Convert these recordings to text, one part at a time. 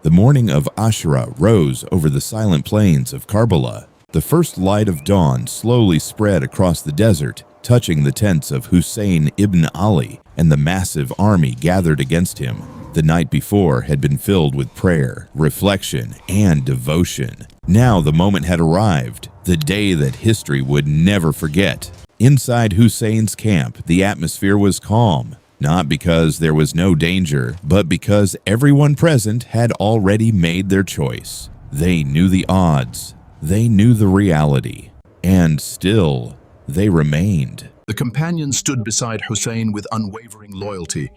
The morning of Ashura rose over the silent plains of Karbala. The first light of dawn slowly spread across the desert, touching the tents of Husayn ibn Ali and the massive army gathered against him. The night before had been filled with prayer, reflection, and devotion. Now the moment had arrived, the day that history would never forget. Inside Husayn's camp, the atmosphere was calm, not because there was no danger, but because everyone present had already made their choice. They knew the odds, they knew the reality, and still they remained. The companions stood beside Husayn with unwavering loyalty.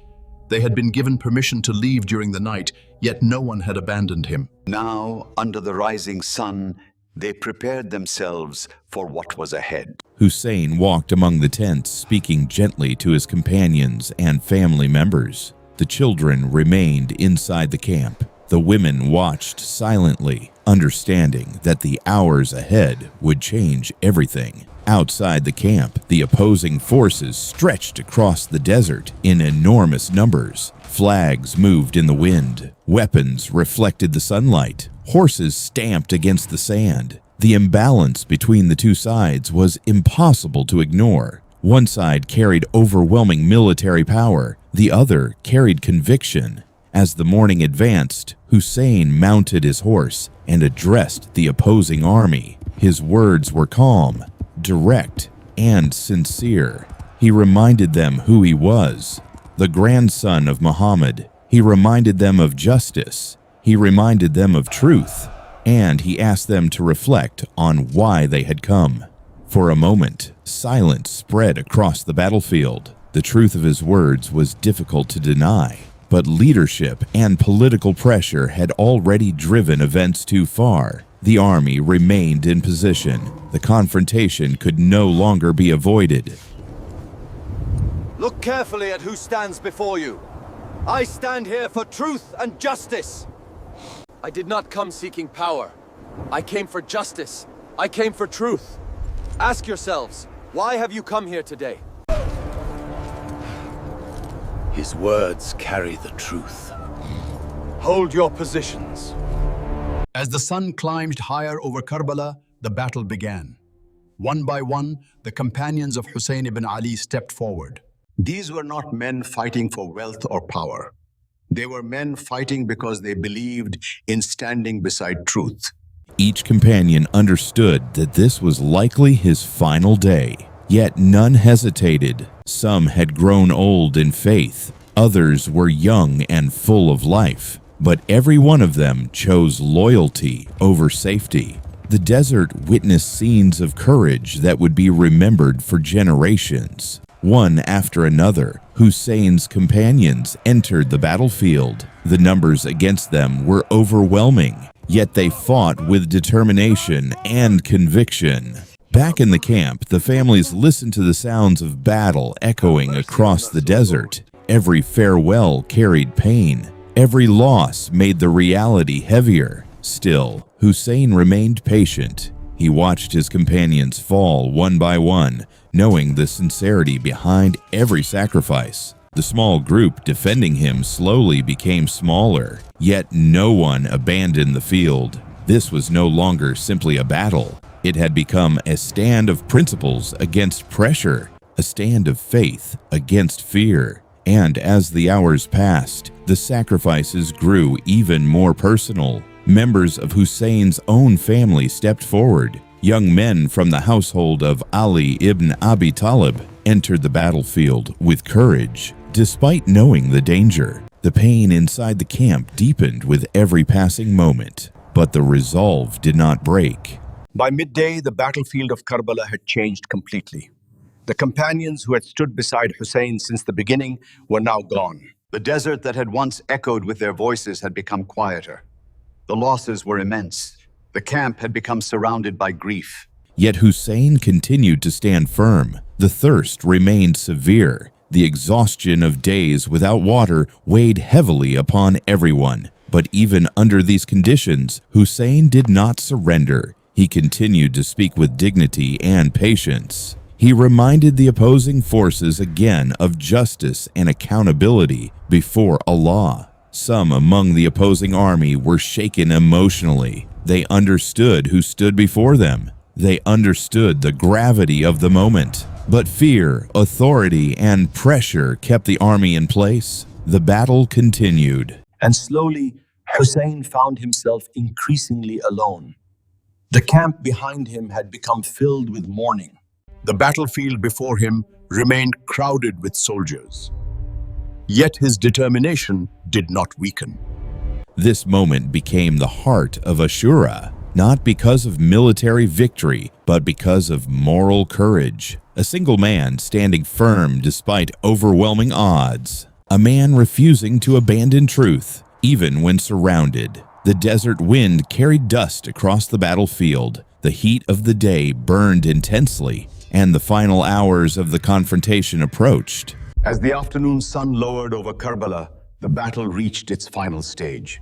They had been given permission to leave during the night, yet no one had abandoned him. Now, under the rising sun, they prepared themselves for what was ahead. Husayn walked among the tents, speaking gently to his companions and family members. The children remained inside the camp. The women watched silently, understanding that the hours ahead would change everything. Outside the camp, the opposing forces stretched across the desert in enormous numbers. Flags moved in the wind. Weapons reflected the sunlight. Horses stamped against the sand. The imbalance between the two sides was impossible to ignore. One side carried overwhelming military power. The other carried conviction. As the morning advanced, Husayn mounted his horse and addressed the opposing army. His words were calm, direct, and sincere. He reminded them who he was, the grandson of Muhammad. He reminded them of justice. He reminded them of truth, and he asked them to reflect on why they had come. For a moment, silence spread across the battlefield. The truth of his words was difficult to deny, but leadership and political pressure had already driven events too far. The army remained in position. The confrontation could no longer be avoided. Look carefully at who stands before you. I stand here for truth and justice. I did not come seeking power. I came for justice. I came for truth. Ask yourselves, why have you come here today? His words carry the truth. Hold your positions. As the sun climbed higher over Karbala, the battle began. One by one, the companions of Husayn ibn Ali stepped forward. These were not men fighting for wealth or power. They were men fighting because they believed in standing beside truth. Each companion understood that this was likely his final day, yet none hesitated. Some had grown old in faith, others were young and full of life, but every one of them chose loyalty over safety. The desert witnessed scenes of courage that would be remembered for generations. One after another, Husayn's companions entered the battlefield. The numbers against them were overwhelming, yet they fought with determination and conviction. Back in the camp, the families listened to the sounds of battle echoing across the desert. Every farewell carried pain. Every loss made the reality heavier. Still, Husayn remained patient. He watched his companions fall one by one, knowing the sincerity behind every sacrifice. The small group defending him slowly became smaller, yet no one abandoned the field. This was no longer simply a battle. It had become a stand of principles against pressure, a stand of faith against fear. And as the hours passed, the sacrifices grew even more personal. Members of Husayn's own family stepped forward. Young men from the household of Ali ibn Abi Talib entered the battlefield with courage. Despite knowing the danger, the pain inside the camp deepened with every passing moment. But the resolve did not break. By midday, the battlefield of Karbala had changed completely. The companions who had stood beside Husayn since the beginning were now gone. The desert that had once echoed with their voices had become quieter. The losses were immense. The camp had become surrounded by grief. Yet Husayn continued to stand firm. The thirst remained severe. The exhaustion of days without water weighed heavily upon everyone. But even under these conditions, Husayn did not surrender. He continued to speak with dignity and patience. He reminded the opposing forces again of justice and accountability before Allah. Some among the opposing army were shaken emotionally. They understood who stood before them. They understood the gravity of the moment. But fear, authority, and pressure kept the army in place. The battle continued. And slowly, Husayn found himself increasingly alone. The camp behind him had become filled with mourning. The battlefield before him remained crowded with soldiers. Yet his determination did not weaken. This moment became the heart of Ashura, not because of military victory, but because of moral courage. A single man standing firm despite overwhelming odds. A man refusing to abandon truth, even when surrounded. The desert wind carried dust across the battlefield. The heat of the day burned intensely, and the final hours of the confrontation approached. As the afternoon sun lowered over Karbala, the battle reached its final stage.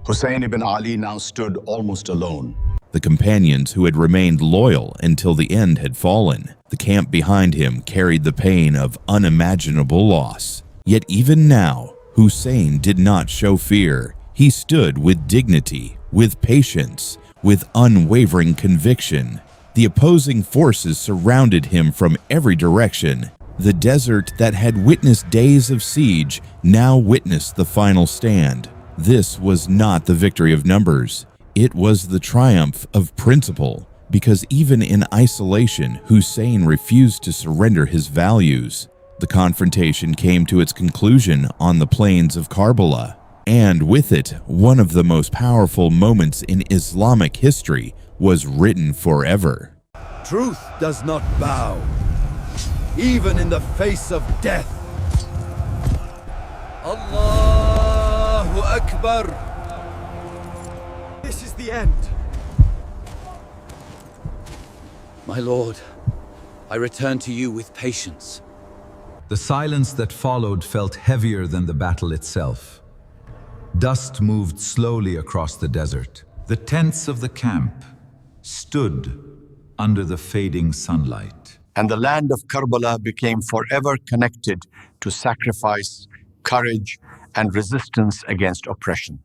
Husayn ibn Ali now stood almost alone. The companions who had remained loyal until the end had fallen. The camp behind him carried the pain of unimaginable loss. Yet even now, Husayn did not show fear. He stood with dignity, with patience, with unwavering conviction. The opposing forces surrounded him from every direction. The desert that had witnessed days of siege now witnessed the final stand. This was not the victory of numbers. It was the triumph of principle, because even in isolation, Husayn refused to surrender his values. The confrontation came to its conclusion on the plains of Karbala, and with it, one of the most powerful moments in Islamic history was written forever. Truth does not bow, even in the face of death. Allahu Akbar. This is the end. My lord, I return to you with patience. The silence that followed felt heavier than the battle itself. Dust moved slowly across the desert. The tents of the camp stood under the fading sunlight. And the land of Karbala became forever connected to sacrifice, courage, and resistance against oppression.